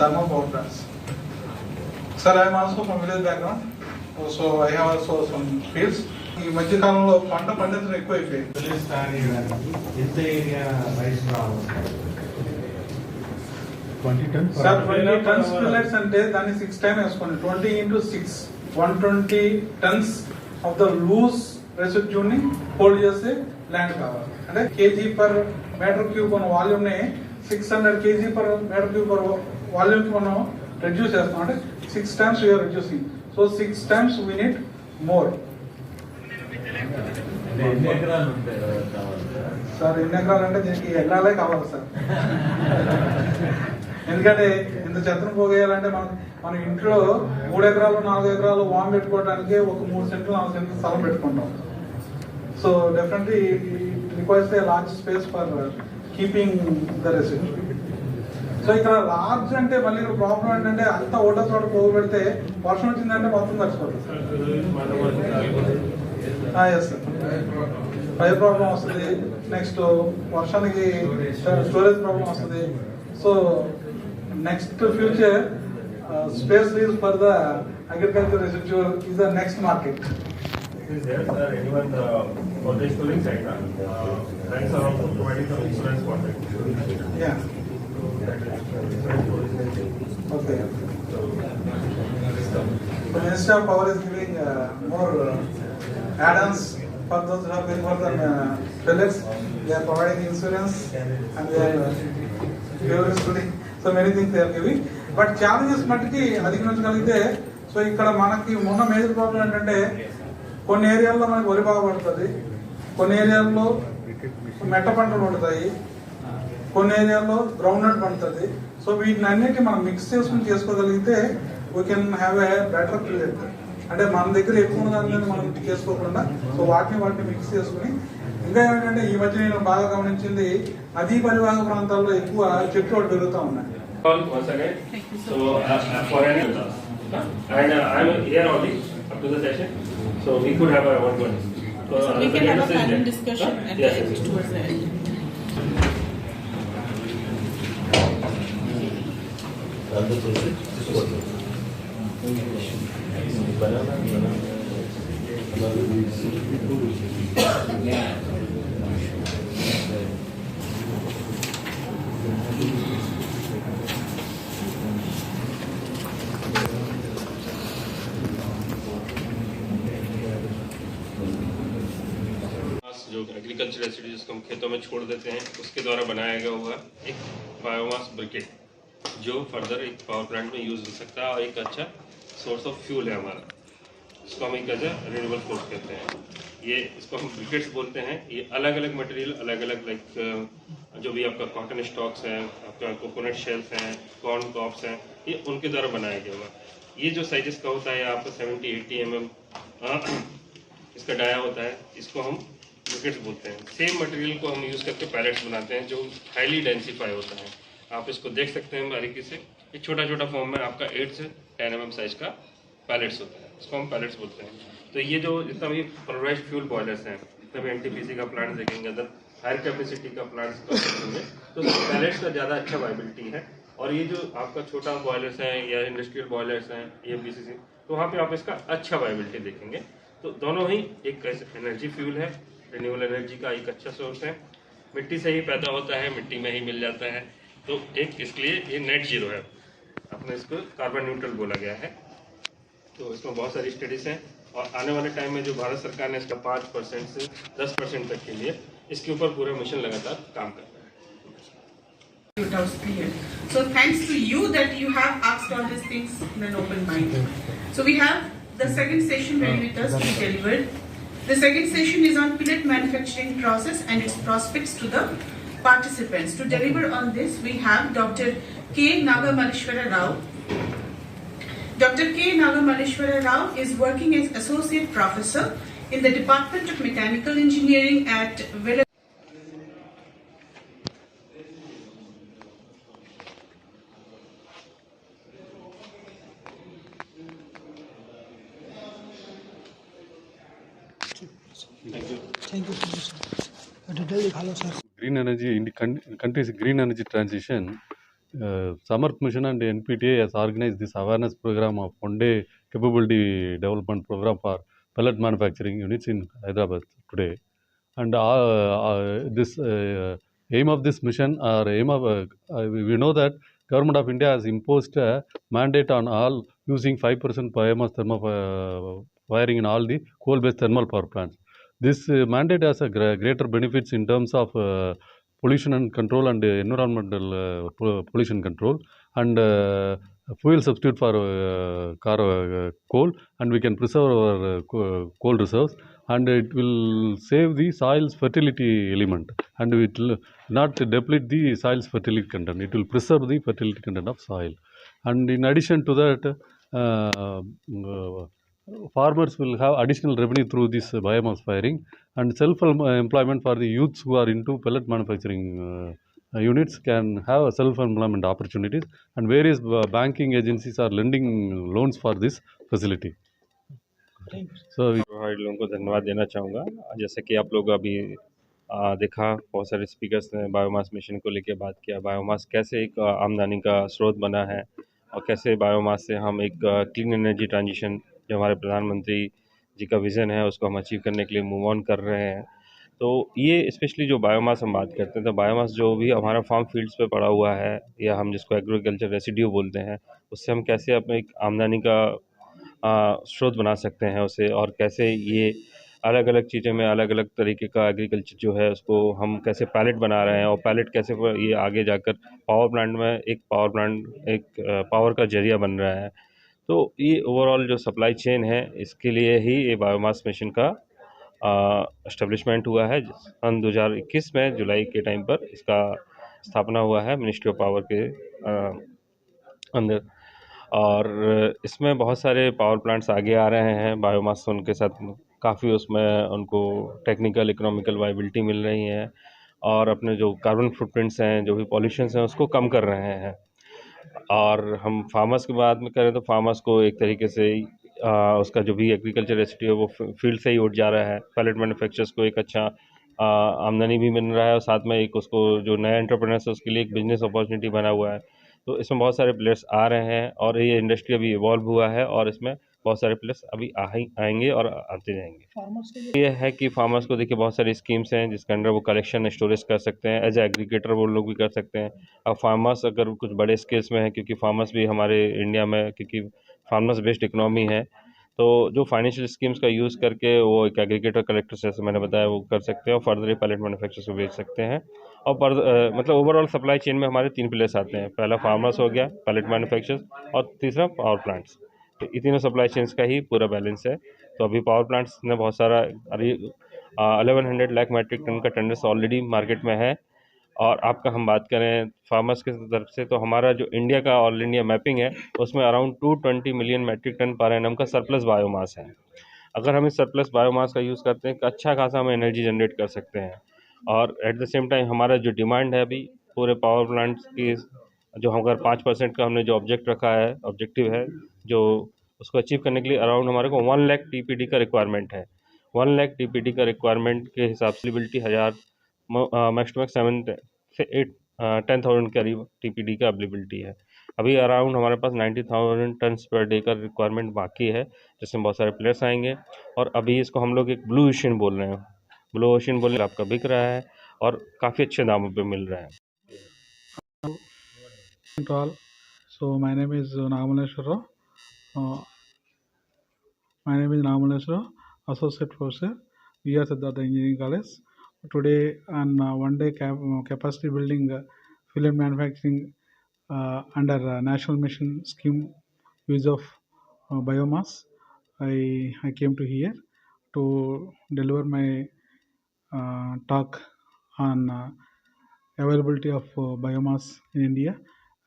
thermal power plants. Sir, I am also from village background, so I have also some fields. ఈ మధ్య కాలంలో పంట పండించడం ఎక్కువ అయిపోయింది. ఎంత ఏరియా రైస్ రావాలి? 20 tons. Sir, 20 tons millets అంటే దాన్ని 6 times వేసుకోండి. 20 into 6, 120 tons of the loose residue ని హోల్డ్ చేసే ల్యాండ్ కావాలి. అంటే kg per meter cube ఉన్న వాల్యూమ్ ని 600 kg per meter cube per volume కి మనం రెడ్యూస్ చేస్తాం. అంటే 6 times we are reducing. So 6 times we need more. ఎన్ని ఎకరాలు ఉంటాయి సార్ ఎన్ని ఎకరాలు అంటే దీనికి ఎకరాలే కావాలి సార్. ఎందుకంటే ఇంత చెత్తను పోగేయాలంటే మన ఇంట్లో 3 ఎకరాలు 4 ఎకరాలు వామ్ పెట్టుకోవడానికి ఒక 3 సెంట్లు 4 సెంట్లు స్థలం పెట్టుకుంటాం. So definitely it requires a large space for keeping the residue. So ఇక్కడ లార్జ్ అంటే మళ్ళీ ఇక్కడ ప్రాబ్లం ఏంటంటే అంతా ఒకటో చోట పోగబెడితే వర్షం వచ్చిందంటే మొత్తం తడిచిపోతుంది sir. Yes sir, fire problem వస్తుంది. నెక్స్ట్ వర్షానికి స్టోరేజ్ ప్రాబ్లం వస్తుంది. So next future space lease for the agriculture residue is the next market. Is there, sir, anyone for the schooling sector? Thanks are also providing some insurance contract. Yeah. Okay. The Ministry of Power is giving more add-ons for those who are paying for the pellets. They are providing insurance and they are fuel schooling. So many things they are giving. But challenges మట్టికి అధిగమించగలిగితే, so ఇక్కడ మనకి మొన్న major problem ఏంటంటే కొన్ని ఏరియాల్లో మనకి వరి బాగా పడుతుంది, కొన్ని ఏరియాల్లో మెట్ట పంటలు పడుతాయి, కొన్ని ఏరియాల్లో గ్రౌండ్ నట్ పండుతుంది. సో వీటిని అన్నిటి మనం మిక్స్ చేసుకుని చేసుకోగలిగితే we can have a better clear. అంటే మన దగ్గర ఎక్కువ దాని మీద మనం చేసుకోకుండా సో వాటిని మిక్స్ చేసుకుని, ఇంకా ఏంటంటే ఈ మధ్య నేను బాగా గమనించింది నదీ పరివాహక ప్రాంతాల్లో ఎక్కువ చెట్లు ఒకటి పెరుగుతూ ఉన్నాయి. Once again, so for any and I'm here only up to the session, so we could have a one-to-one. So we can have a panel discussion at the end, towards the end. जो agriculture residues को हम खेतों में छोड़ देते हैं उसके द्वारा बनाया गया हुआ एक बायोमास ब्रिकेट जो फर्दर एक पावर प्लांट में यूज हो सकता है और एक अच्छा सोर्स ऑफ फ्यूल है हमारा. इसको हम एक एज रिन्यूएबल सोर्स कहते हैं. ये इसको हम ब्रिकेट्स बोलते हैं. ये अलग अलग मटेरियल अलग अलग लाइक जो भी आपका कॉटन स्टॉक्स है, आपका कोकोनट शेल्स हैं, कॉर्न कॉप्स हैं, ये उनके द्वारा बनाया गया हुआ. ये जो साइजेस का होता है आपका 70-80 mm इसका डाया होता है. इसको हम ब्रिकेट्स बोलते हैं. सेम मटेरियल को हम यूज़ करके पैलेट्स बनाते हैं जो हाईली डेंसिफाई होता है. आप इसको देख सकते हैं बारीकी से. ये छोटा छोटा फॉर्म में आपका 8 से 10 mm साइज का पैलेट्स होता है. इसको हम पैलेट्स बोलते हैं. तो ये जो जितना भी प्रेशराइज्ड फ्यूल बॉयलर्स हैं, जितना भी एनटीपीसी का प्लांट देखेंगे, अदर हायर कैपेसिटी का प्लांट्स देखेंगे, तो पैलेट्स का ज़्यादा अच्छा वाइबिलिटी है. और ये जो आपका छोटा बॉयलर्स हैं या इंडस्ट्रियल बॉयलर्स हैं EMPCC, तो वहाँ पे आप इसका अच्छा वाइबिलिटी देखेंगे. तो दोनों ही एक एनर्जी फ्यूल है, रिन्यूएबल एनर्जी का एक अच्छा सोर्स है. मिट्टी से ही पैदा होता है, मिट्टी में ही मिल जाता है. तो एक इसलिए ये नेट जीरो है. अपने इसको कार्बन न्यूट्रल बोला गया है. तो इसमें बहुत सारी स्टडीज हैं और आने वाले टाइम में जो भारत सरकार ने इसका 5% से 10% तक के लिए इसके ऊपर पूरा मिशन लगातार काम कर रहा है. So thanks to you that you have asked all these things in an open mind. So we have the second session ready with us to be delivered. The second session is on pellet manufacturing process and its prospects to the participants. To deliver on this, we have Dr. K. Nagamaleshwara Rao. Dr. K. Nagamaleshwara Rao is working as Associate Professor in the Department of Mechanical Engineering at Villa. Thank you so much, sir. Detail दिखा लो, sir. Green energy in the country's green energy transition Samarth Mission and NPTA has organized this awareness program of one-day capability development program for pellet manufacturing units in Hyderabad today. And this aim of this mission, or aim of we know that Government of India has imposed a mandate on all using 5% biomass thermal firing in all the coal-based thermal power plants. This mandate has a greater benefits in terms of pollution and control and environmental pollution control, and fuel substitute for coal, and we can preserve our coal reserves, and it will save the soil's fertility element, and it will not deplete the soil's fertility content. It will preserve the fertility content of soil. And in addition to that, farmers will have additional revenue through this biomass firing, and self-employment for the youths who are into pellet manufacturing units can have self-employment opportunities, and various banking agencies are lending loans for this facility. So provide लोगों को धन्यवाद देना चाहूँगा। जैसे कि आप लोग अभी देखा, बहुत सारे स्पीकर्स ने बायोमास मिशन को लेकर बात किया, बायोमास कैसे एक आमदनी का स्रोत बना है और कैसे बायोमास से हम एक क्लीन एनर्जी ट्रांजिशन जो हमारे प्रधानमंत्री जी का विज़न है उसको हम अचीव करने के लिए मूव ऑन कर रहे हैं। तो ये स्पेशली जो बायोमास हम बात करते हैं, तो बायोमास जो भी हमारा फार्म फील्ड्स पे पड़ा हुआ है, या हम जिसको एग्रीकल्चर रेसिड्यू बोलते हैं, उससे हम कैसे अपने एक आमदनी का स्रोत बना सकते हैं उसे, और कैसे ये अलग अलग चीज़ों में अलग अलग तरीके का एग्रीकल्चर जो है उसको हम कैसे पैलेट बना रहे हैं, और पैलेट कैसे ये आगे जाकर पावर प्लांट में एक पावर का जरिया बन रहा है। तो ये ओवरऑल जो सप्लाई चेन है, इसके लिए ही ये बायोमास मिशन का एस्टेब्लिशमेंट हुआ है। सन 2021 में जुलाई के टाइम पर इसका स्थापना हुआ है मिनिस्ट्री ऑफ पावर के अंदर, और इसमें बहुत सारे पावर प्लांट्स आगे आ रहे हैं बायोमास उनके साथ, काफ़ी उसमें उनको टेक्निकल इकोनॉमिकल वाइबिलिटी मिल रही है, और अपने जो कार्बन फुटप्रिंट्स हैं, जो भी पॉल्यूशंस हैं, उसको कम कर रहे हैं। और हम फार्मर्स की बात में करें तो फार्मर्स को एक तरीके से उसका जो भी एग्रीकल्चर रेसिड्यू है वो फील्ड से ही उठ जा रहा है। पैलेट मैन्युफैक्चरर्स को एक अच्छा आमदनी भी मिल रहा है, और साथ में एक उसको जो नया एंटरप्रेन्योर्स है उसके लिए एक बिजनेस अपॉर्चुनिटी बना हुआ है। तो इसमें बहुत सारे प्लेयर्स आ रहे हैं, और ये इंडस्ट्री अभी इवॉल्व हुआ है, और इसमें बहुत सारे प्लेयर्स अभी आएंगे और आते जाएंगे। ये है कि फार्मर्स को देखिए बहुत सारी स्कीम्स हैं जिसके अंडर वो कलेक्शन स्टोरेज कर सकते हैं, एज एग्रीगेटर वो लोग भी कर सकते हैं। अब फार्मर्स अगर कुछ बड़े स्केल्स में है, क्योंकि फार्मर्स भी हमारे इंडिया में, क्योंकि फार्मर्स बेस्ड इकोनॉमी है, तो जो फाइनेंशियल स्कीम्स का यूज़ करके वो एक एग्रीगेटर कलेक्टर जैसे मैंने बताया वो कर सकते हैं, और फर्दर ये पैलेट मैन्युफैक्चरर्स को बेच सकते हैं। और मतलब ओवरऑल सप्लाई चेन में हमारे 3 प्लेयर्स आते हैं। पहला फार्मर्स हो गया, पैलेट मैन्युफैक्चरर्स, और तीसरा पावर प्लांट्स। तो ये तीनों सप्लाई चेन्स का ही पूरा बैलेंस है। तो अभी पावर प्लांट्स ने बहुत सारा 1100 लाख मैट्रिक टन का टेंडर्स ऑलरेडी मार्केट में है। और आपका हम बात करें फार्मर्स की तरफ से, तो हमारा जो इंडिया का ऑल इंडिया मैपिंग है उसमें around 220 million metric ton per annum का सरप्लस बायोमास है। अगर हम इस सरप्लस बायोमास का यूज़ करते हैं तो अच्छा खासा हम एनर्जी जनरेट कर सकते हैं, और एट द सेम टाइम हमारा जो डिमांड है अभी पूरे पावर प्लांट्स की, जो हम अगर 5% का हमने जो ऑब्जेक्टिव है जो उसको अचीव करने के लिए अराउंड हमारे को 1 लाख TPD का रिक्वायरमेंट है। 1 लाख TPD का रिक्वायरमेंट के हिसाब से एबिलिटी 1000 मैक्स टू मैक्स 7 से 10,000 करीब TPD का अवेलेबिलिटी है। अभी अराउंड हमारे पास 90,000 टन्स पर डे का रिक्वायरमेंट बाकी है, जिसमें बहुत सारे प्लेयर्स आएंगे। और अभी इसको हम लोग एक ब्लू ओशन बोल रहे हैं, ब्लू ओशन बोलने आपका बिक रहा है और काफ़ी अच्छे दामों पे मिल रहा है। To all. So my name is Nagamalleshwara. Associate Professor, V.R. Siddhartha Engineering College. Today on one-day capacity building film manufacturing under National Mission Scheme use of biomass, I came to here to deliver my talk on availability of biomass in India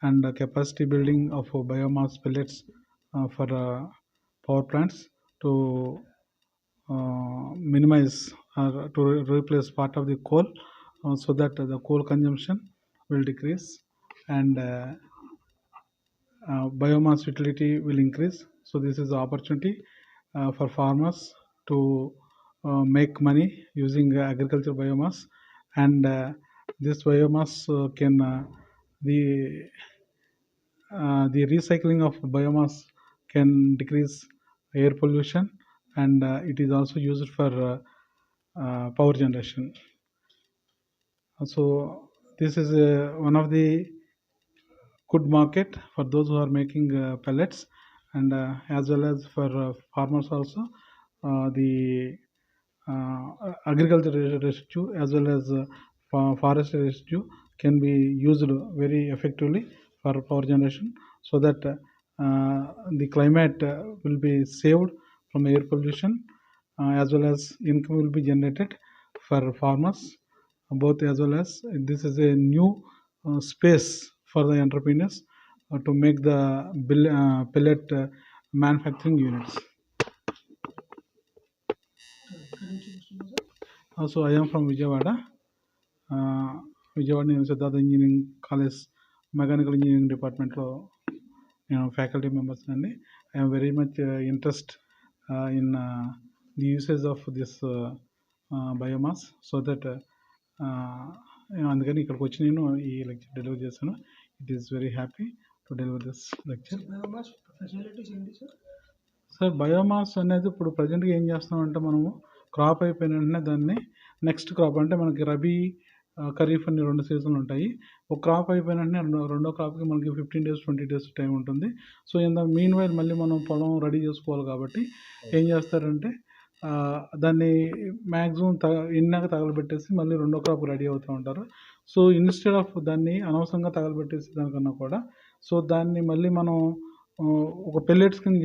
and capacity building of biomass pellets for power plants to minimize or to replace part of the coal, so that the coal consumption will decrease and biomass utility will increase. So this is the opportunity for farmers to make money using agricultural biomass, and this biomass can be the recycling of biomass can decrease air pollution, and it is also used for power generation. So this is one of the good market for those who are making pellets, and as well as for farmers also. The agriculture residue as well as forest residue can be used very effectively for power generation, so that the climate will be saved from air pollution, as well as income will be generated for farmers both, as well as this is a new space for the entrepreneurs to make the pellet manufacturing units. Also, I am from Vijayawada. Vijayawada నేను Siddhartha engineering college mechanical engineering డిపార్ట్మెంట్లో నేను faculty members అండి. I'm very much interest in the usage of this biomass, so that అందుకని ఇక్కడికి వచ్చి నేను ఈ lecture deliver చేశాను. It is very happy to deliver this lecture. Sir, biomass అనేది ఇప్పుడు ప్రజెంట్గా ఏం చేస్తామంటే, మనము క్రాప్ అయిపోయిన వెంటనే దాన్ని నెక్స్ట్ క్రాప్, అంటే మనకి రబీ ఖరీఫ్ అని 2 సీజన్లు ఉంటాయి. ఒక క్రాప్ అయిపోయిన వెంటనే రెండో క్రాప్కి మనకి 15 days 20 days టైం ఉంటుంది. So in the mean while మళ్ళీ మనం పొలం రెడీ చేసుకోవాలి కాబట్టి ఏం చేస్తారంటే దాన్ని మ్యాక్సిమం ఇన్నాక తగలబెట్టేసి మళ్ళీ రెండో క్రాప్ రెడీ అవుతూ ఉంటారు. సో ఇన్స్టెడ్ ఆఫ్ దాన్ని అనవసరంగా తగలబెట్టేసి దానికన్నా కూడా, సో దాన్ని మళ్ళీ మనం ఒక పెల్లెట్స్ కింద